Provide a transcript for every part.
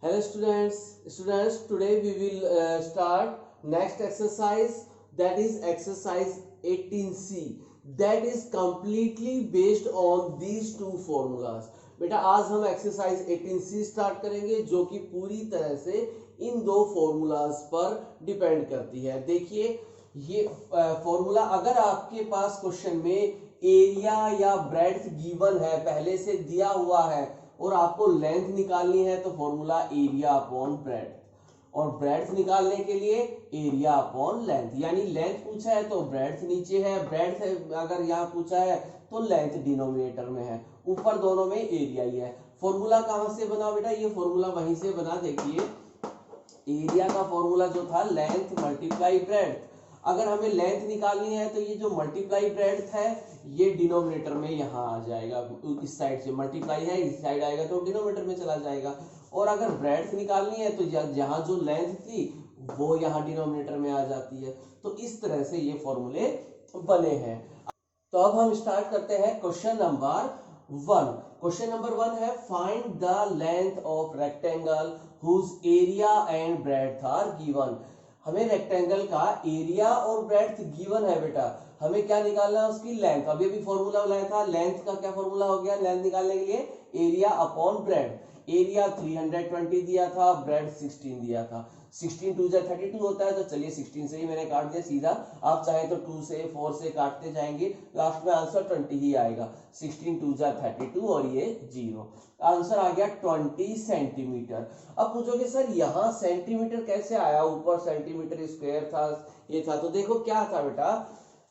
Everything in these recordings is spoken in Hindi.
Hello students, today we will start next exercise, that is exercise 18C, that is completely based on these two formulas. बेटा आज हम एक्सरसाइज 18C स्टार्ट करेंगे जो कि पूरी तरह से इन दो फॉर्मूलाज पर डिपेंड करती है। देखिए ये फॉर्मूला अगर आपके पास क्वेश्चन में एरिया या ब्रेड्थ गिवन है, पहले से दिया हुआ है और आपको लेंथ निकालनी है तो फॉर्मूला एरिया अपॉन ब्रेड्थ, और ब्रेड्थ निकालने के लिए एरिया अपॉन लेंथ, यानी लेंथ पूछा है तो ब्रेड्थ नीचे है, ब्रेड्थ अगर यहाँ पूछा है तो लेंथ डिनोमिनेटर में है, ऊपर दोनों में एरिया ही है। फॉर्मूला कहाँ से बना बेटा? ये फॉर्मूला वहीं से बना। देखिए एरिया का फॉर्मूला जो था लेंथ मल्टीप्लाई ब्रेड्थ, अगर हमें लेंथ निकालनी है तो ये जो मल्टीप्लाई ब्रेड्थ है ये डिनोमिनेटर में यहाँ आ जाएगा, इस साइड से मल्टीप्लाई है इस साइड आएगा तो डिनोमिनेटर में चला जाएगा, और अगर ब्रेड्थ निकालनी है तो जहाँ जो लेंथ थी वो यहाँ डिनोमिनेटर में आ जाती है। तो इस तरह से ये फॉर्मूले बने हैं। तो अब हम स्टार्ट करते हैं क्वेश्चन नंबर 1। क्वेश्चन नंबर 1 है find the length of rectangle whose area and breadth are given. हमें रेक्टेंगल का एरिया और ब्रेड्थ गिवन है बेटा, हमें क्या निकालना है? उसकी लेंथ। अभी अभी फॉर्मूला बनाया था, लेंथ का क्या फॉर्मूला हो गया लेंथ निकालने के लिए? Area upon breadth. एरिया 320 दिया था, ब्रेड्थ 16 दिया था। 16 2 32 होता है, तो चलिए 16 से ही मैंने काट दिया सीधा। आप चाहे तो 2 से 4 से काटते जाएंगे, लास्ट में आंसर 20 ही आएगा। 16 2 32 और ये 0, आंसर आ गया 20 सेंटीमीटर। अब पूछोगे सर यहाँ सेंटीमीटर कैसे आया? ऊपर सेंटीमीटर स्क्वायर था, ये था, तो देखो क्या था बेटा,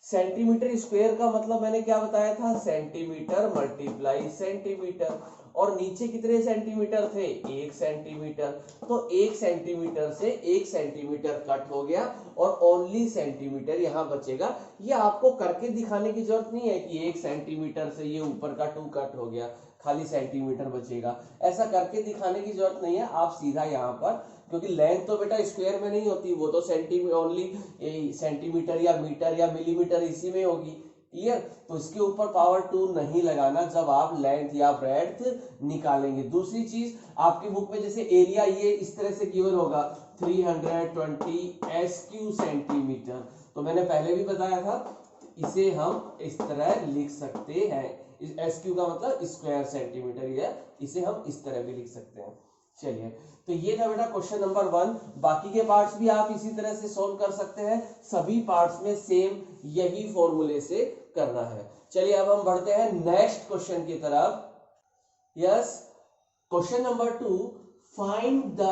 सेंटीमीटर स्क्वायर का मतलब मैंने क्या बताया था? सेंटीमीटर मल्टीप्लाई सेंटीमीटर, और नीचे कितने सेंटीमीटर थे? 1 सेंटीमीटर। तो 1 सेंटीमीटर से 1 सेंटीमीटर कट हो गया और ओनली सेंटीमीटर यहाँ बचेगा। ये आपको करके दिखाने की जरूरत नहीं है कि 1 सेंटीमीटर से ये ऊपर का 2 कट हो गया, खाली सेंटीमीटर बचेगा, ऐसा करके दिखाने की जरूरत नहीं है। आप सीधा यहाँ पर, क्योंकि लेंथ तो बेटा स्क्वायर में नहीं होती, वो तो सेंटीमीटर ओनली सेंटीमीटर या मीटर या मिलीमीटर इसी में होगी, क्लियर? तो इसके ऊपर पावर 2 नहीं लगाना जब आप लेंथ या ब्रेड्थ निकालेंगे। दूसरी चीज, आपकी बुक में जैसे एरिया ये इस तरह से गिवन होगा 320 SQ सेंटीमीटर, तो मैंने पहले भी बताया था इसे हम इस तरह लिख सकते हैं। SQ का मतलब स्क्वायर सेंटीमीटर है, इसे हम इस तरह भी लिख सकते हैं। चलिए, तो ये था बेटा क्वेश्चन नंबर 1। बाकी के पार्ट्स भी आप इसी तरह से सॉल्व कर सकते हैं, सभी पार्ट्स में सेम यही फॉर्मूले से करना है। चलिए अब हम बढ़ते हैं नेक्स्ट क्वेश्चन की तरफ। Yes, question number 2, find the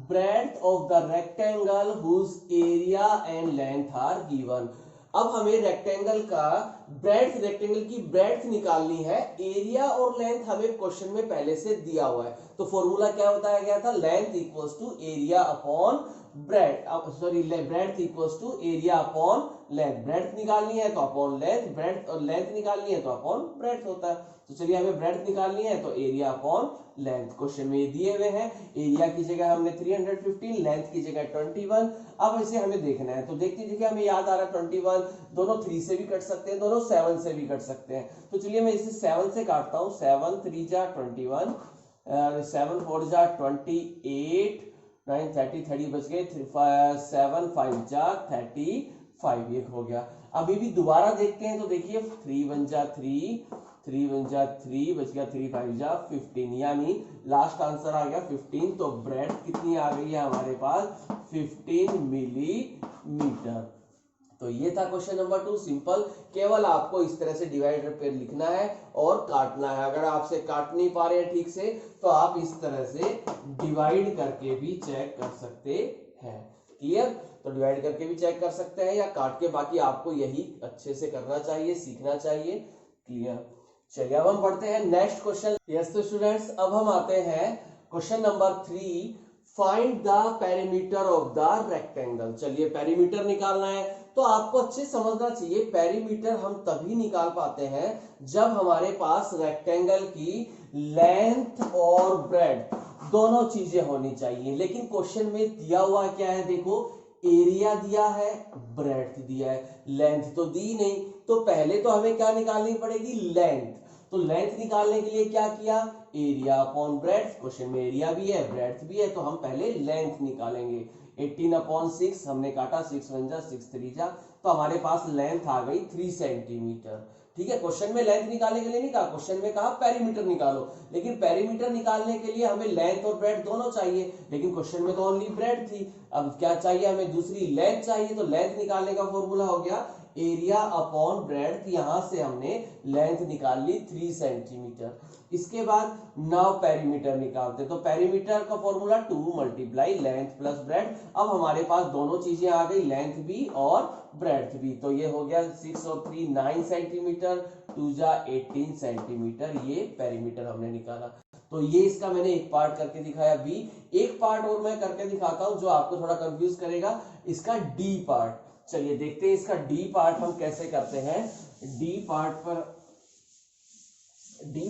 breadth of the rectangle whose area and length are given. अब हमें रेक्टेंगल का ब्रेड्थ, रेक्टेंगल की ब्रेड्थ निकालनी है, एरिया और लेंथ हमें क्वेश्चन में पहले से दिया हुआ है। तो फॉर्मूला क्या बताया गया था? Length equals to area upon breadth, sorry breadth equals to area upon length. Breadth निकालनी है तो अपॉन लेंथ, ब्रेड्थ और लेंथ निकालनी है तो अपॉन ब्रेड्थ होता है। तो चलिए हमें ब्रेड्थ निकालनी है तो एरिया अपॉन लेंथ, क्वेश्चन में ये दिए हुए हैं। एरिया की जगह हमने 315, लेंथ की जगह 21। अब इसे हमें देखना है, तो देखिए हमें याद आ रहा है 21, दोनों 3 से भी कट सकते हैं, दोनों 7 से भी कट सकते हैं। तो चलिए मैं इसे 7 से काटता हूँ। 7 3 जा 21, 7 4 जा 28, 9 30 30 बच गए, 7 5 जा 35, ये हो गया। अभी भी दोबारा देखते हैं तो देखिए 3 1 जा 3, 3 1 जा 3 बच गया, 3 5 जा 15, यानी लास्ट आंसर आ गया 15। तो ब्रेड्थ कितनी आ गई है हमारे पास? 15 मिलीमीटर। तो ये था क्वेश्चन नंबर 2, सिंपल। केवल आपको इस तरह से डिवाइडर पे लिखना है और काटना है। अगर आपसे काट नहीं पा रहे हैं ठीक से तो आप इस तरह से डिवाइड करके भी चेक कर सकते हैं, क्लियर? तो डिवाइड करके भी चेक कर सकते हैं या काट के, बाकी आपको यही अच्छे से करना चाहिए, सीखना चाहिए, क्लियर? चलिए अब हम बढ़ते हैं नेक्स्ट क्वेश्चन। यस तो स्टूडेंट्स, अब हम आते हैं question number 3, find the perimeter of the rectangle. चलिए पेरीमीटर निकालना है तो आपको अच्छे समझना चाहिए, पेरीमीटर हम तभी निकाल पाते हैं जब हमारे पास रेक्टेंगल की लेंथ और ब्रेड्थ दोनों चीजें होनी चाहिए। लेकिन क्वेश्चन में दिया हुआ क्या है? देखो एरिया दिया है, ब्रेड्थ दिया है, लेंथ तो दी नहीं। तो पहले तो हमें क्या निकालनी पड़ेगी? लेंथ। तो लेंथ निकालने के लिए क्या किया? एरिया अपॉन ब्रेड्थ, क्वेश्चन में एरिया भी है ब्रेड्थ भी है, तो हम पहले लेंथ निकालेंगे। 18/6 हमने काटा, 6 1 जा 6 3 जा, तो हमारे पास लेंथ आ गई 3 सेंटीमीटर। ठीक है, क्वेश्चन में लेंथ निकालने के लिए नहीं कहा, क्वेश्चन में कहा पेरीमीटर निकालो, लेकिन पेरीमीटर निकालने के लिए हमें लेंथ और ब्रेड्थ दोनों चाहिए, लेकिन क्वेश्चन में तो ओनली ब्रेड्थ थी। अब क्या चाहिए हमें, दूसरी लेंथ चाहिए, तो लेंथ निकालने का फॉर्मूला हो गया एरिया अपॉन ब्रेड्थ, यहां से हमने लेंथ निकाल ली 3 सेंटीमीटर। इसके बाद नाउ पेरीमीटर निकालते, तो पेरीमीटर का formula 2 multiply length plus breadth. अब हमारे पास दोनों चीजें आ गई, लेंथ भी और ब्रेड्थ भी, तो ये हो गया 6 और 3 9 सेंटीमीटर, 2 जा 18 सेंटीमीटर, ये पेरीमीटर हमने निकाला। तो ये इसका मैंने एक पार्ट करके दिखाया बी। एक पार्ट और मैं करके दिखाता हूं जो आपको थोड़ा कंफ्यूज करेगा, इसका डी पार्ट। चलिए देखते हैं इसका डी पार्ट हम कैसे करते हैं। डी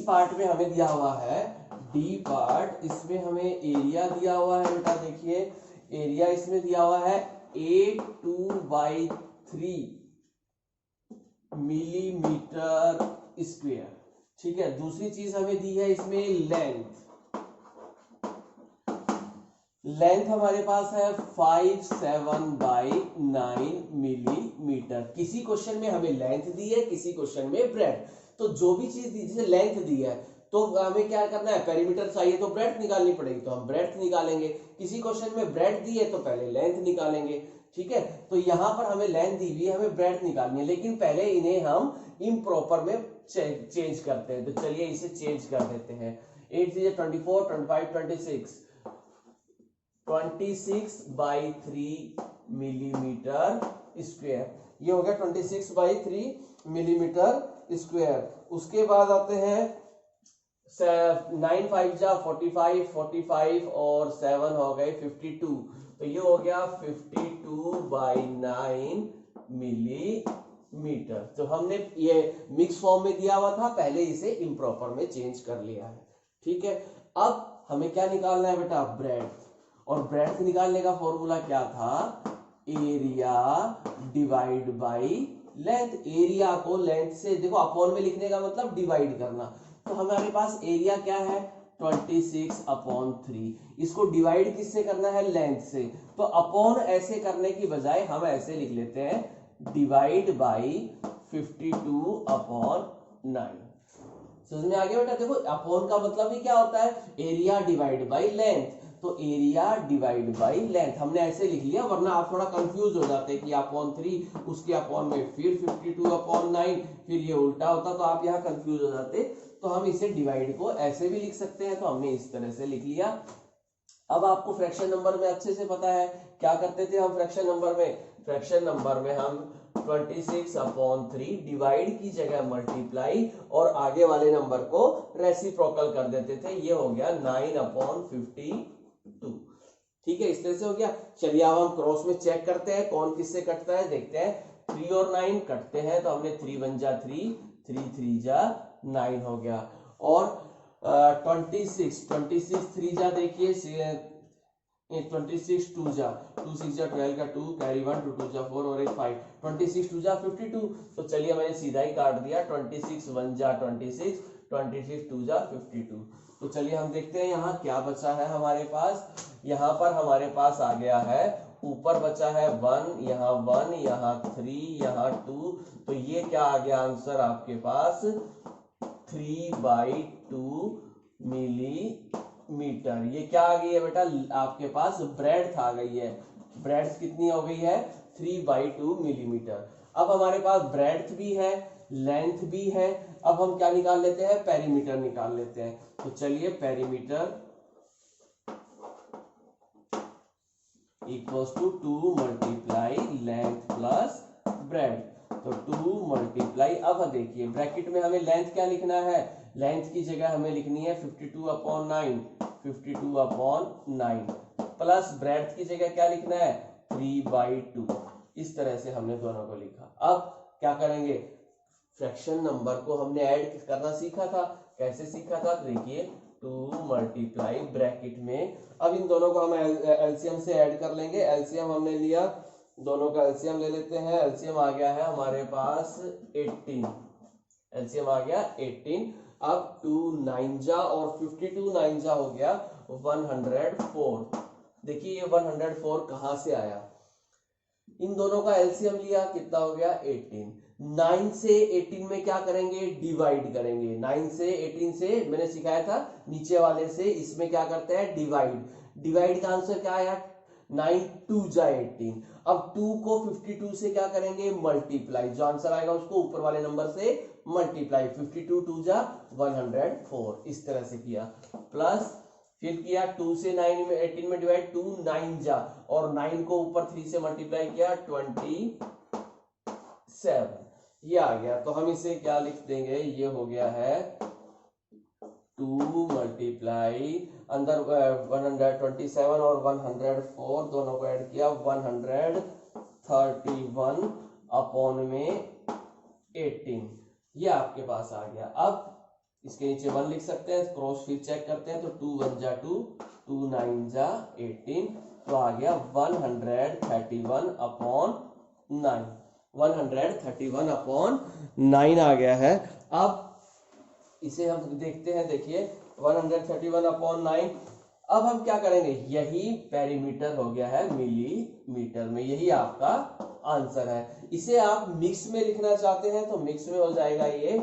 पार्ट में हमें दिया हुआ है, डी पार्ट इसमें हमें एरिया दिया हुआ है बेटा, देखिए एरिया इसमें दिया हुआ है 82/3 मिलीमीटर स्क्वायर। ठीक है, दूसरी चीज हमें दी है इसमें लेंथ हमारे पास है 57/9 मिलीमीटर। किसी क्वेश्चन में हमें लेंथ दी है, किसी क्वेश्चन में ब्रेड्थ, तो जो भी चीज दी, जैसे लेंथ दी है तो हमें क्या करना है, पेरीमीटर चाहिए तो ब्रेड्थ निकालनी पड़ेगी, तो हम ब्रेड्थ निकालेंगे। किसी क्वेश्चन में ब्रेड्थ दी है तो पहले लेंथ निकालेंगे। ठीक है, तो यहां पर हमें लेंथ दी हुई है, हमें ब्रेड्थ निकालनी है, लेकिन पहले इन्हें हम इम्प्रॉपर में चेंज करते हैं। तो चलिए इसे चेंज कर देते हैं। 8 3 24 25 26 26/3 मिलीमीटर स्क्वायर, ये हो गया 26/3 मिलीमीटर स्क्वायर। उसके बाद आते हैं 9 5 जा 45 45 और 7 हो गए 52, तो ये हो गया 52/9 मिलीमीटर। तो हमने ये मिक्स फॉर्म में दिया हुआ था, पहले इसे इम्प्रॉपर में चेंज कर लिया है। ठीक है, अब हमें क्या निकालना है बेटा, ब्रेड्थ। और ब्रेड्थ निकालने का फॉर्मूला क्या था, area divide by length. Area को लेंथ से, देखो अपॉन में लिखने का मतलब डिवाइड करना, तो हमारे पास एरिया क्या है 26/3, इसको डिवाइड किससे करना है, लेंथ से, तो अपॉन ऐसे करने की बजाय हम ऐसे लिख लेते हैं डिवाइड बाई 52/9। समझ में आ गया बेटा। देखो अपॉन का मतलब ही क्या होता है, एरिया डिवाइड बाई लेंथ, तो एरिया डिवाइड बाई लेंथ हमने ऐसे लिख लिया, वरना आप थोड़ा कंफ्यूज हो जाते कि अपॉन 3 उसके अपॉन में फिर 52/9 फिर ये उल्टा होता, तो आप यहाँ कंफ्यूज हो जाते। तो हम इसे डिवाइड को ऐसे भी लिख सकते हैं, तो हमने इस तरह से लिख लिया। अब आपको फ्रैक्शन नंबर में अच्छे से पता है क्या करते थे हम फ्रैक्शन नंबर में हम 26/3 डिवाइड की जगह मल्टीप्लाई और आगे वाले नंबर को रेसिप्रोकल कर देते थे, ये हो गया 9/52। ठीक है, इस तरह से हो गया। चलिए अब हम क्रॉस में चेक करते हैं कौन किससे कटता है, देखते हैं। 3 और 9 कटते हैं, तो हमने 3 1 जा 3 3 3 जा 9 हो गया। और 26 3 जा देखिए 26 2 जा 2 6 जा 12 का 2 कैरी 1 2 2 जा 4 और 1 5 26 2 जा 52। तो चलिए मैंने सीधा ही काट दिया, 26 1 जा 26 26 2 जा 52। तो चलिए हम देखते हैं यहाँ क्या बचा है हमारे पास। यहाँ पर हमारे पास आ गया है, ऊपर बचा है 1, यहाँ 1, यहाँ 3, यहाँ 2, तो ये क्या आ गया आंसर आपके पास 3/2 मिलीमीटर। ये क्या आ गई है बेटा, आपके पास ब्रेड्थ आ गई है। ब्रेड्थ कितनी हो गई है 3/2 मिलीमीटर। अब हमारे पास ब्रेड्थ भी है, लेंथ भी है। अब हम क्या निकाल लेते हैं, पेरीमीटर निकाल लेते हैं। तो चलिए perimeter equals to 2 multiply length plus breadth, तो 2 मल्टीप्लाई, अब देखिए ब्रैकेट में हमें लेंथ क्या लिखना है, लेंथ की जगह हमें लिखनी है 52/9 प्लस ब्रेड्थ की जगह क्या लिखना है 3/2। इस तरह से हमने दोनों को लिखा। अब क्या करेंगे, फ्रैक्शन नंबर को हमने ऐड करना सीखा था। कैसे सीखा था, देखिए 2 मल्टीप्लाई ब्रैकेट में, अब इन दोनों को हम एलसीएम से ऐड कर लेंगे। एलसीएम हमने लिया, दोनों का एलसीएम ले लेते हैं। एलसीएम आ गया है हमारे पास 18, एलसीएम आ गया 18। अब 2 9 जा और 52 9 जा हो गया 104। देखिए ये 104 कहां से आया, इन दोनों का एलसीएम लिया, कितना हो गया 18। 9 से 18 में क्या करेंगे, डिवाइड करेंगे। 9 से 18 से मैंने सिखाया था नीचे वाले से, इसमें क्या करते हैं डिवाइड। डिवाइड का आंसर क्या आया 9 2 जा 18। अब 2 को 52 से क्या करेंगे मल्टीप्लाई, जो आंसर आएगा उसको ऊपर वाले नंबर से मल्टीप्लाई। 52 2 जा 104, इस तरह से किया। प्लस फिर किया 2 से 9 में 18 में डिवाइड, 2 9 जा और 9 को ऊपर 3 से मल्टीप्लाई किया 27, ये आ गया। तो हम इसे क्या लिख देंगे, ये हो गया है 2 मल्टीप्लाई अंदर 127 और 104 दोनों को ऐड किया 131 अपॉन में 18, ये आपके पास आ गया। अब इसके नीचे 1 लिख सकते हैं, क्रॉस फिर चेक करते हैं तो 2 1 जा 2, 2 9 जा 18, तो आ गया 131 अपॉन 9, 131 अपॉन 9 आ गया है। अब इसे हम देखते हैं, देखिए 131 अपॉन 9। अब हम क्या करेंगे, यही पेरीमीटर हो गया है मिलीमीटर में, यही आपका आंसर है। इसे आप मिक्स में लिखना चाहते हैं तो मिक्स में हो जाएगा ये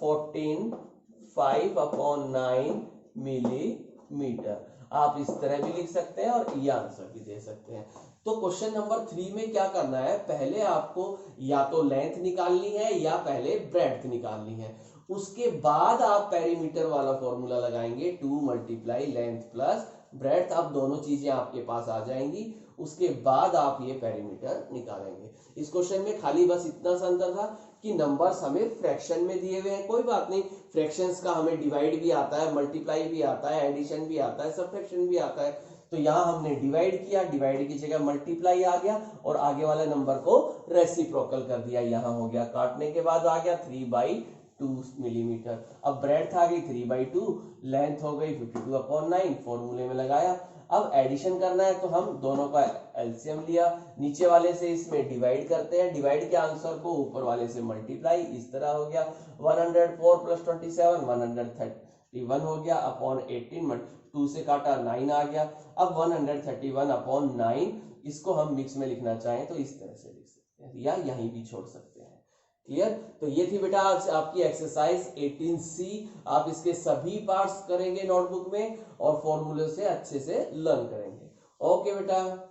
14 अपॉन 9 मिलीमीटर। आप इस तरह भी लिख सकते हैं और ये आंसर भी दे सकते हैं। तो क्वेश्चन नंबर 3 में क्या करना है, पहले आपको या तो लेंथ निकालनी है या पहले ब्रेड्थ निकालनी है, उसके बाद आप पेरीमीटर वाला फॉर्मूला लगाएंगे 2 मल्टीप्लाई लेंथ प्लस ब्रेड्थ। अब दोनों चीजें आपके पास आ जाएंगी, उसके बाद आप ये पेरीमीटर निकालेंगे। इस क्वेश्चन में खाली बस इतना सा अंतर था कि नंबर्स हमें फ्रैक्शन में दिए हुए हैं, कोई बात नहीं, फ्रैक्शंस का हमें डिवाइड भी आता है, मल्टीप्लाई भी आता है, एडिशन भी आता है, सबट्रैक्शन भी आता है। तो यहाँ हमने डिवाइड किया, डिवाइड की जगह मल्टीप्लाई आ गया और आगे वाले नंबर को रेसिप्रोकल कर दिया, यहाँ हो गया, काटने के बाद आ गया 3/2 मिलीमीटर। अब ब्रेड्थ आ गई 3/2, लेंथ हो गई 52 अपॉन 9, फॉर्मूले में लगाया। अब एडिशन करना है तो हम दोनों का एलसीएम लिया, नीचे वाले से इसमें डिवाइड करते हैं, डिवाइड के आंसर को ऊपर वाले से मल्टीप्लाई, इस तरह हो गया 104 प्लस 27 131 हो गया अपॉन 18, 2 से काटा 9 आ गया। अब 131 अपॉन 9, इसको हम मिक्स में लिखना चाहें तो इस तरह से लिख सकते हैं या यहीं भी छोड़ सकते हैं। क्लियर? तो ये थी बेटा आज आपकी एक्सरसाइज 18C। आप इसके सभी पार्ट्स करेंगे नोटबुक में और फॉर्मूले से अच्छे से लर्न करेंगे। ओके बेटा।